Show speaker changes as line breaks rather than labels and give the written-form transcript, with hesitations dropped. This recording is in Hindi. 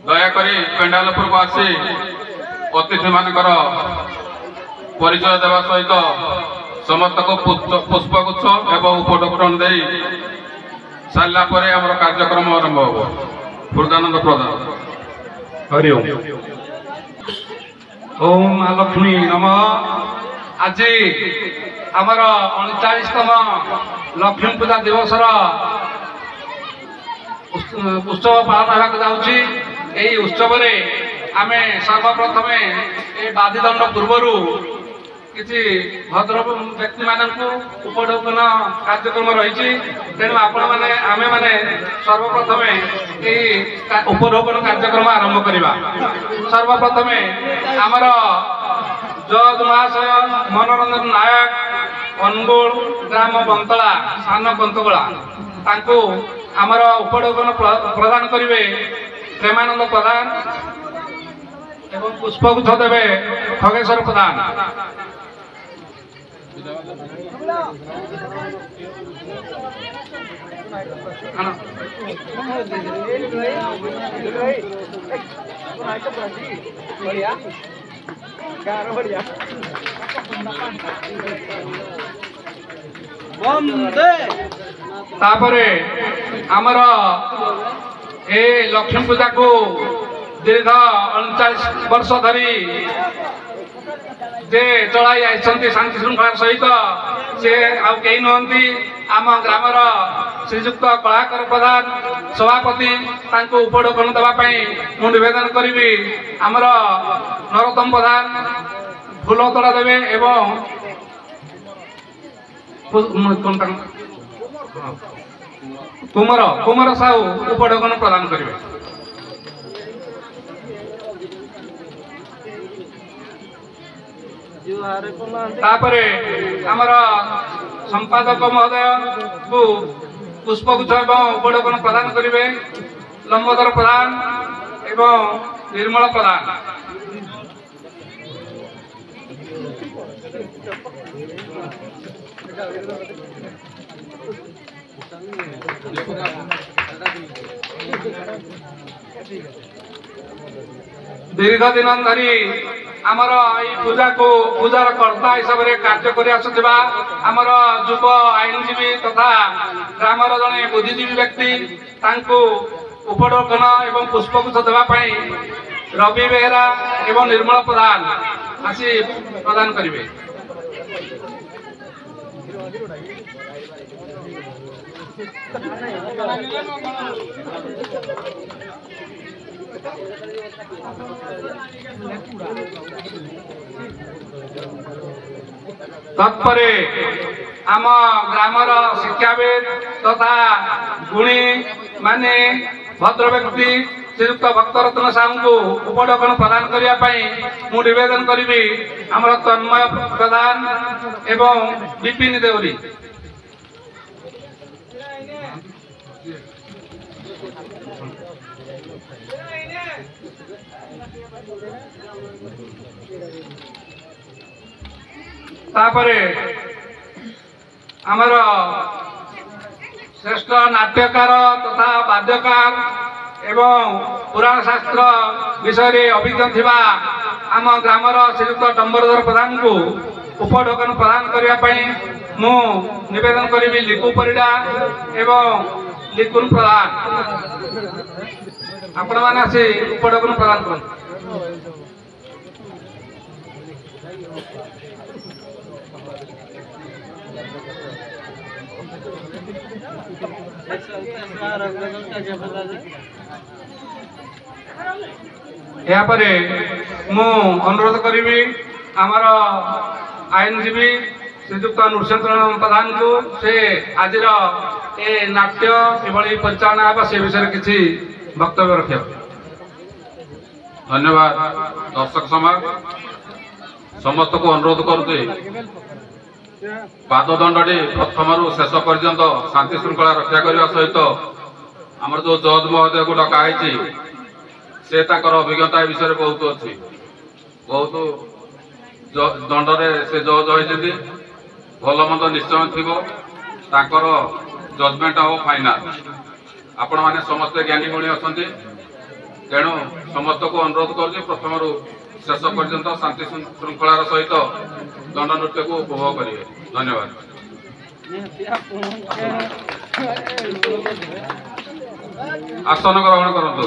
ଦୟାକରି ପେଣ୍ଡାଲପୁରକୁ ଆସି ଅତିଥିମାନଙ୍କର ପରିଚୟ ଦେବା ସହିତ ସମସ୍ତଙ୍କୁ ପୁଷ୍ପଗୁଚ୍ଛ ଏବଂ ଉପଢୌକନ ଦେଇ ସାରିଲା ପରେ ଆମର କାର୍ଯ୍ୟକ୍ରମ ଆରମ୍ଭ ହେବ। ବୃଦ୍ଧାନନ୍ଦ ପ୍ରଧାନ।
ହରି ଓମ୍। ଓମ୍ ମା ଲକ୍ଷ୍ମୀ ନମଃ। ଆଜି ଆମର 39ତମ ଲକ୍ଷ୍ମୀ ପୂଜା ଦିବସର ଉତ୍ସବ ପାଳନ ହେବାକୁ ଯାଉଛି। ଏହି ଉତ୍ସବରେ ଆମେ ସର୍ବପ୍ରଥମେ ଏ ବାଦିଦଣ୍ଡ ପୂର୍ବରୁ କିଛି ଭଦ୍ର ବ୍ୟକ୍ତିମାନଙ୍କୁ ଉପଢୌକନ କାର୍ଯ୍ୟକ୍ରମ ରହିଛି। ତେଣୁ ଆପଣମାନେ ଆମେମାନେ ସର୍ବପ୍ରଥମେ ଏହି ଉପଢୌକନ କାର୍ଯ୍ୟକ୍ରମ ଆରମ୍ଭ କରିବା। ସର୍ବପ୍ରଥମେ ଆମର ଜଜ୍ ମହାଶୟ ମନୋରଞ୍ଜନ ନାୟକ, ଅନୁଗୁଳ ଗ୍ରାମ ବନ୍ତଳା ସାନ ବନ୍ତଗୋଳା, ତାଙ୍କୁ ଆମର ଉପଢୌକନ ପ୍ରଦାନ କରିବେ ପ୍ରେମାନନ୍ଦ ପ୍ରଧାନ ଏବଂ ପୁଷ୍ପଗୁଚ୍ଛ ଦେବେ ଖଗେଶ୍ୱର ପ୍ରଧାନ। तापरे आमर ए लक्ष्मी पूजा को दीर्घ 39 वर्ष धरी जे चलाई आइसंती शांति श्रृंखला सहित से आउ कई नुहंती आम ग्रामर श्रीजुक्त कलाकर प्रधान सभापति तांको उपढौकन देवा पई मु निवेदन करिवि। आमर नरोत्तम प्रधान फूलतोड़ा देवे एवं कुमार साहू उपढौकन प्रदान करिवे। तापरे आमर संपादक महोदय को पुष्पगुच्छ एवं उपढौकन प्रदान करिवे लंबोदर प्रधान एवं निर्मल प्रधान। दीर्घ दिन धरी आमर पूजा को पूजार कर्ता हिसाब से कार्य कर आसुवा आमर युव आईनजीवी तथा ग्रामर जड़े बुद्धिजीवी व्यक्ति तांको उपढौकन एवं पुष्पगुच्छ देवाई रवि बेहेरा एवं निर्मल प्रधान आसी प्रदान करेंगे। तत्परे आम ग्रामर शिक्षाविद तथा गुणी माने भद्र व्यक्ति श्रीयुक्त भक्तरत्न साहू को उपढौकन प्रदान करने मु निवेदन करी आमर तन्मय प्रधान एवं विपिन देवरी। तापरे आमर श्रेष्ठ नाट्यकार तथा वाद्यकार एवं पुराण शास्त्र विषय अभिज्ञ थिबा आम ग्रामर श्रीयुक्त डम्बरधर प्रधान को उपढौकन प्रदान करने मु निवेदन करी लिकु परिडा एवं लिकुन प्रधान आपण मैंने आसी उपढौकन प्रदान कर। यापरे मु अनुरोध करी आमर आईनजीवी श्रीजुक्त नृसिंह प्रधान को से आज ए नाट्य किभली परिचालना हे से विषय किसी वक्तव्य रखा।
धन्यवाद। दर्शक समाज समस्त को अनुरोध करुचे पाददंडी प्रथम शेष पर्यंत शांति श्रृंखला रक्षा करने सहित आमर जो जज महोदय को डकाई से अभिज्ञता विषय बहुत अच्छी बहुत दंडरे से जज होती भल मंद निश्चय थी जजमेंट हम फाइनाल आपण मैंने समस्ते ज्ञानी गुणी अच्छा ତେଣୁ ସମସ୍ତଙ୍କୁ ଅନୁରୋଧ କରୁଛି ପ୍ରଥମରୁ ଶେଷ ପର୍ଯ୍ୟନ୍ତ ଶାନ୍ତି ଶୃଙ୍ଖଳାର ସହିତ ଦଣ୍ଡ ନୃତ୍ୟକୁ ଉପଭୋଗ କରିବେ। ଧନ୍ୟବାଦ। ଆସନ ଗ୍ରହଣ କରନ୍ତୁ।